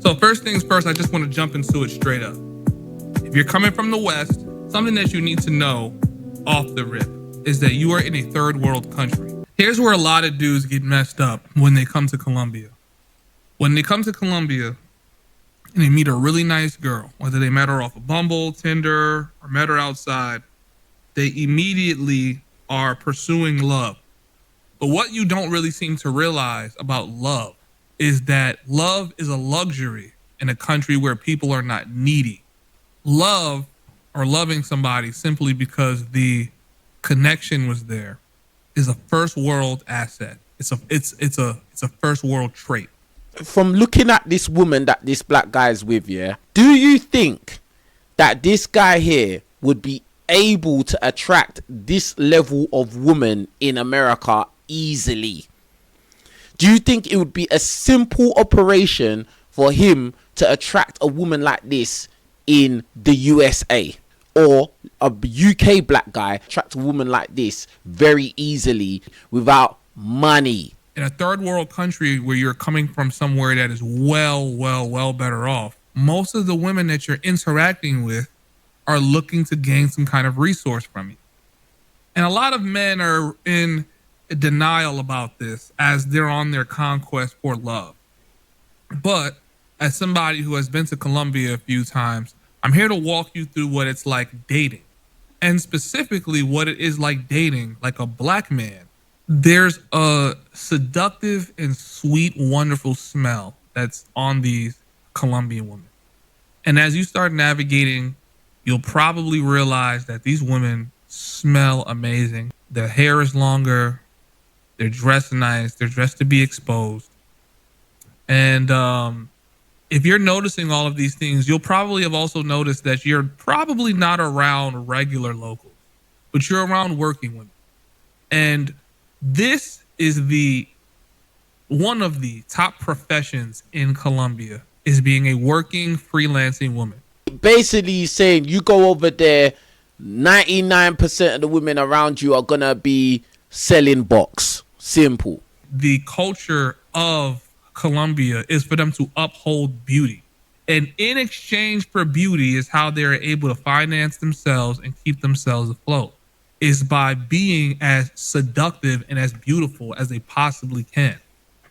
So first things first, I just want to jump into it straight up. If you're coming from the West, something that you need to know off the rip is that you are in a third world country. Here's where a lot of dudes get messed up when they come to Colombia. When they come to Colombia and they meet a really nice girl, whether they met her off of Bumble, Tinder, or met her outside, they immediately are pursuing love. But what you don't really seem to realize about love is that love is a luxury in a country where people are not needy. Love or loving somebody simply because the connection was there is a first world asset. It's a first world trait. From looking at this woman that this black guy is with, yeah, do you think that this guy here would be able to attract this level of woman in America easily? Do you think it would be a simple operation for him to attract a woman like this in the USA? Or a UK black guy attract a woman like this very easily without money? In a third world country where you're coming from somewhere that is well better off, most of the women that you're interacting with are looking to gain some kind of resource from you. And a lot of men are in denial about this as they're on their conquest for love. But as somebody who has been to Colombia a few times, I'm here to walk you through what it's like dating, and specifically what it is like dating like a black man. There's a seductive and sweet, wonderful smell that's on these Colombian women. And as you start navigating, you'll probably realize that these women smell amazing. Their hair is longer. They're dressed nice. They're dressed to be exposed. And if you're noticing all of these things, you'll probably have also noticed that you're probably not around regular locals, but you're around working women. And this is one of the top professions in Colombia, is being a working freelancing woman. Basically saying you go over there, 99% of the women around you are gonna be selling box. Simple. The culture of Colombia is for them to uphold beauty, and in exchange for beauty is how they're able to finance themselves and keep themselves afloat, is by being as seductive and as beautiful as they possibly can.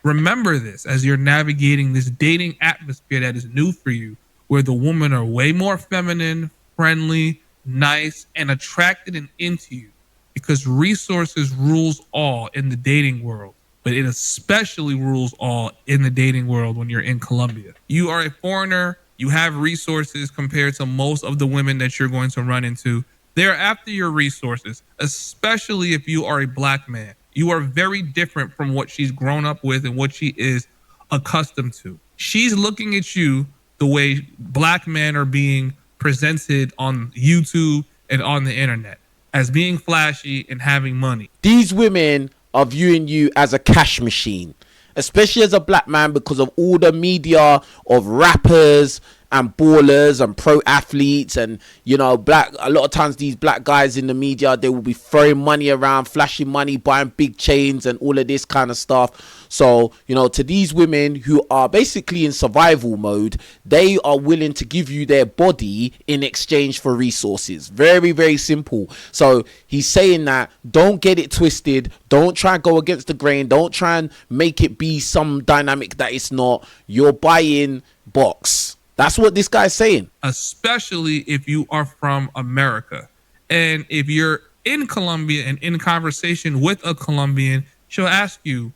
Remember this as you're navigating this dating atmosphere that is new for you, where the women are way more feminine, friendly, nice, and attracted and into you, because resources rules all in the dating world. But it especially rules all in the dating world when you're in Colombia. You are a foreigner. You have resources compared to most of the women that you're going to run into. They're after your resources, especially if you are a black man. You are very different from what she's grown up with and what she is accustomed to. She's looking at you the way black men are being presented on YouTube and on the internet, as being flashy and having money. These women are viewing you as a cash machine, especially as a black man, because of all the media of rappers and ballers and pro athletes. And you know, a lot of times these black guys in the media, they will be throwing money around, flashing money, buying big chains and all of this kind of stuff. So, you know, to these women who are basically in survival mode, they are willing to give you their body in exchange for resources. Very, very simple. So he's saying that don't get it twisted. Don't try and go against the grain. Don't try and make it be some dynamic that it's not. You're buying box. That's what this guy's saying. Especially if you are from America. And if you're in Colombia and in conversation with a Colombian, she'll ask you,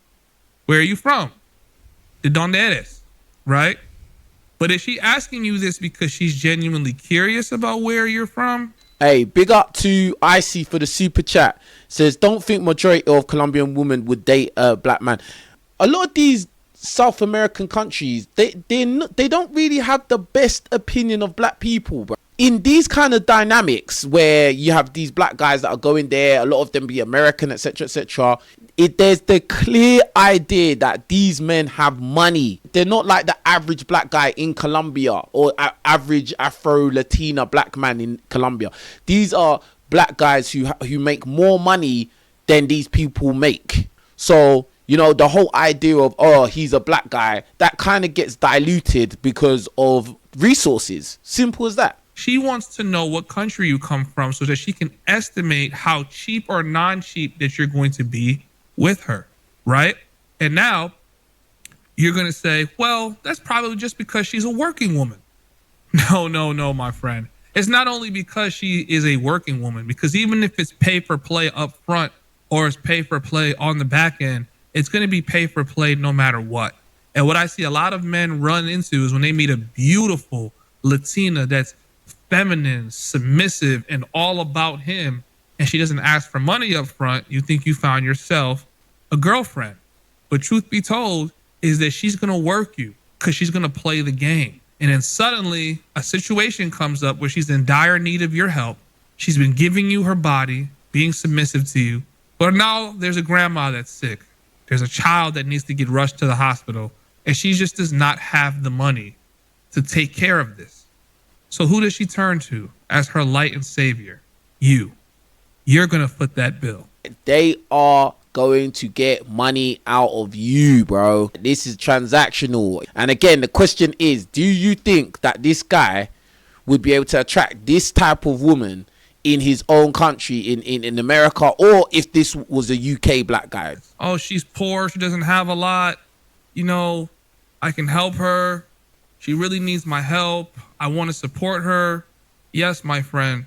where are you from? ¿De dónde eres? Right? But is she asking you this because she's genuinely curious about where you're from? Hey, big up to Icy for the super chat. Says, don't think majority of Colombian women would date a black man. A lot of these South American countries, they don't really have the best opinion of black people, bro. In these kind of dynamics where you have these black guys that are going there, a lot of them be American, etc., etc., there's the clear idea that these men have money. They're not like the average black guy in Colombia or average Afro-Latina black man in Colombia. These are black guys who make more money than these people make. So, You know, the whole idea of, oh, he's a black guy, that kind of gets diluted because of resources. Simple as that. She wants to know what country you come from so that she can estimate how cheap or non-cheap that you're going to be with her, right? And now you're going to say, well, that's probably just because she's a working woman. No, my friend. It's not only because she is a working woman, because even if it's pay for play up front or it's pay for play on the back end, it's going to be pay for play no matter what. And what I see a lot of men run into is when they meet a beautiful Latina that's feminine, submissive, and all about him, and she doesn't ask for money up front, you think you found yourself a girlfriend. But truth be told is that she's going to work you because she's going to play the game. And then suddenly a situation comes up where she's in dire need of your help. She's been giving you her body, being submissive to you. But now there's a grandma that's sick. There's a child that needs to get rushed to the hospital. And she just does not have the money to take care of this. So who does she turn to as her light and savior? You. You're going to foot that bill. They are going to get money out of you, bro. This is transactional. And again, the question is, do you think that this guy would be able to attract this type of woman in his own country, in America, or if this was a UK black guy? Oh, she's poor. She doesn't have a lot. You know, I can help her. She really needs my help. I want to support her. Yes, my friend.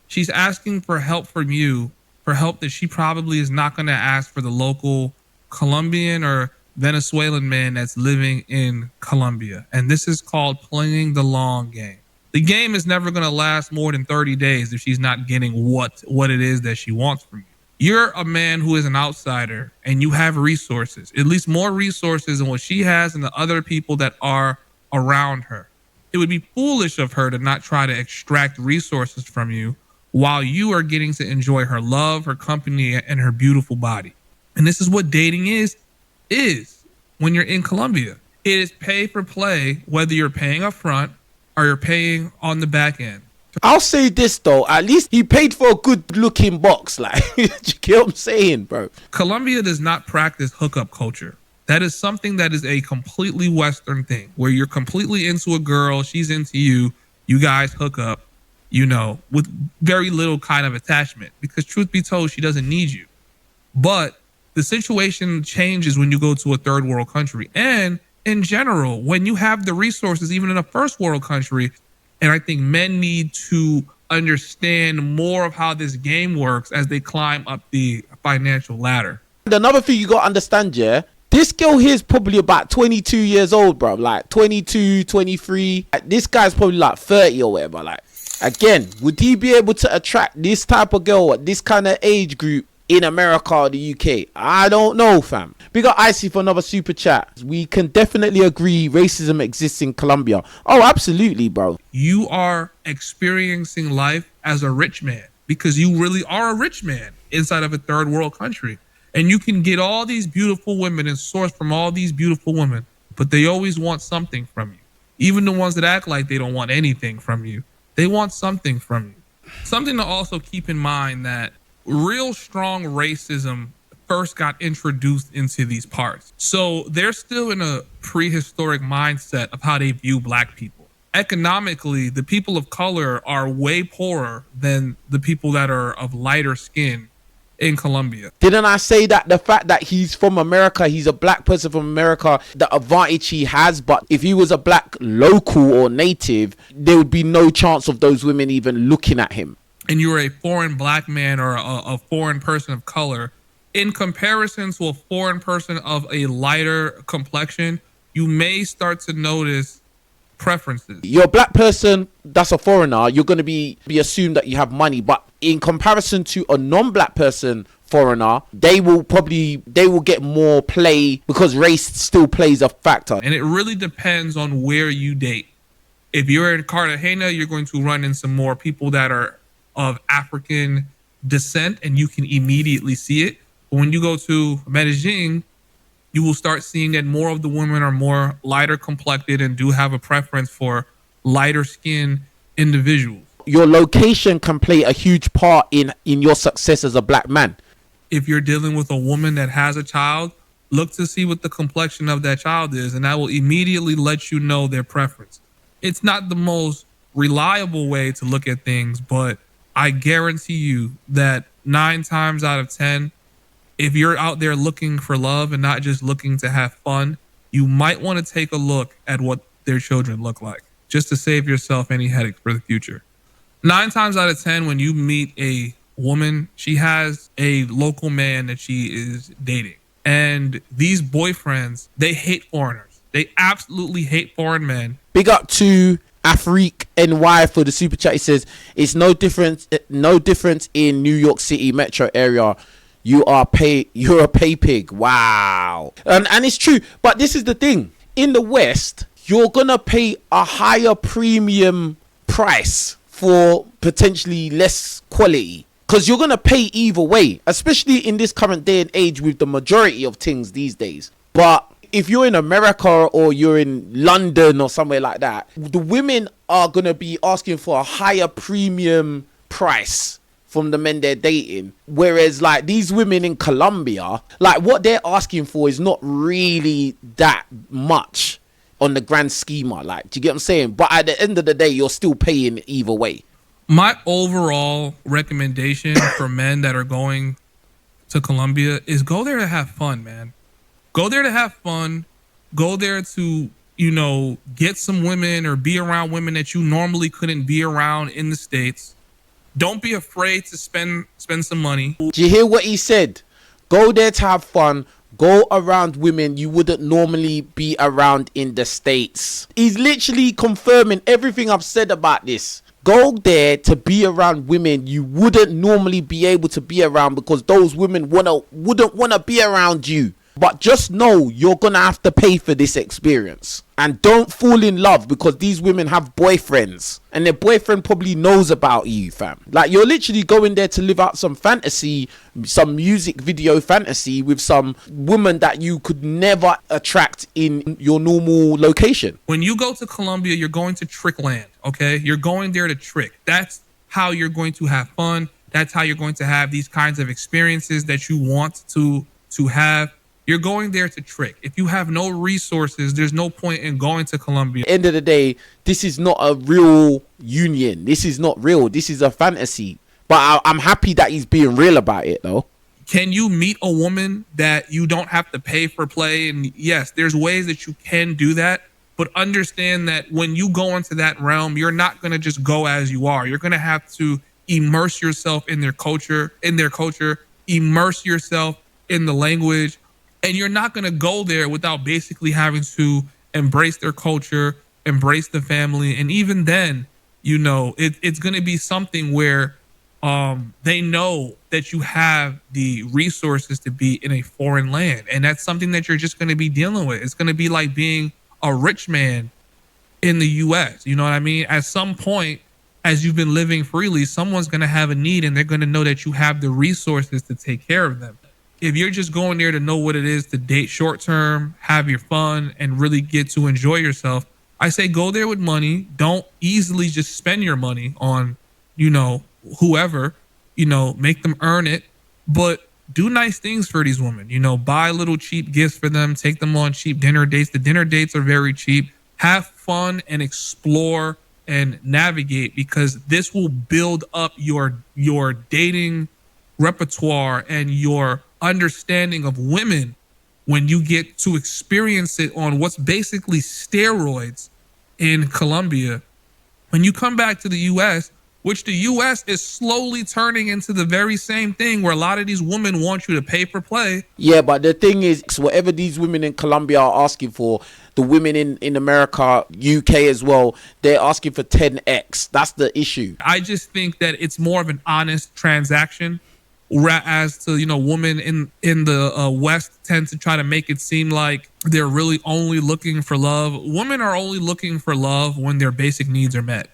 She's asking for help from you, for help that she probably is not going to ask for the local Colombian or Venezuelan man that's living in Colombia. And this is called playing the long game. The game is never going to last more than 30 days if she's not getting what it is that she wants from you. You're a man who is an outsider and you have resources, at least more resources than what she has and the other people that are around her. It would be foolish of her to not try to extract resources from you while you are getting to enjoy her love, her company, and her beautiful body. And this is what dating is when you're in Colombia. It is pay for play, whether you're paying up front or you're paying on the back end. I'll say this though, at least he paid for a good looking box. Like, you get what I'm saying, bro? Colombia does not practice hookup culture. That is something that is a completely Western thing where you're completely into a girl, she's into you, you guys hook up, you know, with very little kind of attachment, because truth be told, she doesn't need you. But the situation changes when you go to a third world country. And in general, when you have the resources, even in a first world country, and I think men need to understand more of how this game works as they climb up the financial ladder. Another thing you got to understand, yeah, this girl here is probably about 22 years old, bro. Like 22, 23. This guy's probably like 30 or whatever. Like, again, would he be able to attract this type of girl at this kind of age group in America or the UK? I don't know, fam. We got Icy for another super chat. We can definitely agree racism exists in Colombia. Oh, absolutely, bro. You are experiencing life as a rich man because you really are a rich man inside of a third world country. And you can get all these beautiful women and source from all these beautiful women, but they always want something from you. Even the ones that act like they don't want anything from you, they want something from you. Something to also keep in mind that real strong racism first got introduced into these parts. So they're still in a prehistoric mindset of how they view black people. Economically, the people of color are way poorer than the people that are of lighter skin in Colombia. Didn't I say that the fact that he's from America, he's a black person from America, the advantage he has, but if he was a black local or native, there would be no chance of those women even looking at him. And you're a foreign black man or a foreign person of color, in comparison to a foreign person of a lighter complexion, you may start to notice preferences. You're a black person that's a foreigner, you're going to be assumed that you have money, but in comparison to a non-black person foreigner, they will get more play because race still plays a factor. And it really depends on where you date. If you're in Cartagena, you're going to run into more people that are of African descent and you can immediately see it. But when you go to Medellin, you will start seeing that more of the women are more lighter complected and do have a preference for lighter skinned individuals. Your location can play a huge part in your success as a black man. If you're dealing with a woman that has a child, Look to see what the complexion of that child is, and that will immediately let you know their preference. It's not the most reliable way to look at things, but I guarantee you that 9 times out of 10, if you're out there looking for love and not just looking to have fun, you might want to take a look at what their children look like just to save yourself any headache for the future. 9 times out of 10, when you meet a woman, she has a local man that she is dating. And these boyfriends, they hate foreigners. They absolutely hate foreign men. Big up to Afrik NY for the super chat. He says it's no difference in New York City metro area. You're a pay pig. Wow. And it's true. But this is the thing. In the West, you're gonna pay a higher premium price for potentially less quality. Because you're going to pay either way, especially in this current day and age with the majority of things these days. But if you're in America or you're in London or somewhere like that, the women are going to be asking for a higher premium price from the men they're dating. Whereas like these women in Colombia, like what they're asking for is not really that much on the grand schema. Like, do you get what I'm saying? But at the end of the day, you're still paying either way. My overall recommendation for men that are going to Colombia is go there to have fun, man. Go there to have fun. Go there to, get some women or be around women that you normally couldn't be around in the States. Don't be afraid to spend some money. Do you hear what he said? Go there to have fun. Go around women you wouldn't normally be around in the States. He's literally confirming everything I've said about this. Go there to be around women you wouldn't normally be able to be around because those women wouldn't want to be around you. But just know you're going to have to pay for this experience. And don't fall in love because these women have boyfriends. And their boyfriend probably knows about you, fam. Like, you're literally going there to live out some fantasy, some music video fantasy with some woman that you could never attract in your normal location. When you go to Colombia, you're going to trick land, okay? You're going there to trick. That's how you're going to have fun. That's how you're going to have these kinds of experiences that you want to have. You're going there to trick. If you have no resources, there's no point in going to Colombia. End of the day, this is not a real union. This is not real. This is a fantasy. But I'm happy that he's being real about it, though. Can you meet a woman that you don't have to pay for play? And yes, there's ways that you can do that. But understand that when you go into that realm, you're not going to just go as you are. You're going to have to immerse yourself in their culture, immerse yourself in the language. And you're not going to go there without basically having to embrace their culture, embrace the family. And even then, it's going to be something where they know that you have the resources to be in a foreign land. And that's something that you're just going to be dealing with. It's going to be like being a rich man in the US. You know what I mean? At some point, as you've been living freely, someone's going to have a need and they're going to know that you have the resources to take care of them. If you're just going there to know what it is to date short term, have your fun, and really get to enjoy yourself, I say go there with money. Don't easily just spend your money on, whoever, make them earn it. But do nice things for these women. Buy little cheap gifts for them. Take them on cheap dinner dates. The dinner dates are very cheap. Have fun and explore and navigate, because this will build up your dating repertoire and your understanding of women when you get to experience it on what's basically steroids in Colombia. When you come back to the US, which the US is slowly turning into the very same thing where a lot of these women want you to pay for play. Yeah, but the thing is, whatever these women in Colombia are asking for, the women in America, UK as well, they're asking for 10x. That's the issue. I just think that it's more of an honest transaction. Whereas to, women in the West tend to try to make it seem like they're really only looking for love. Women are only looking for love when their basic needs are met.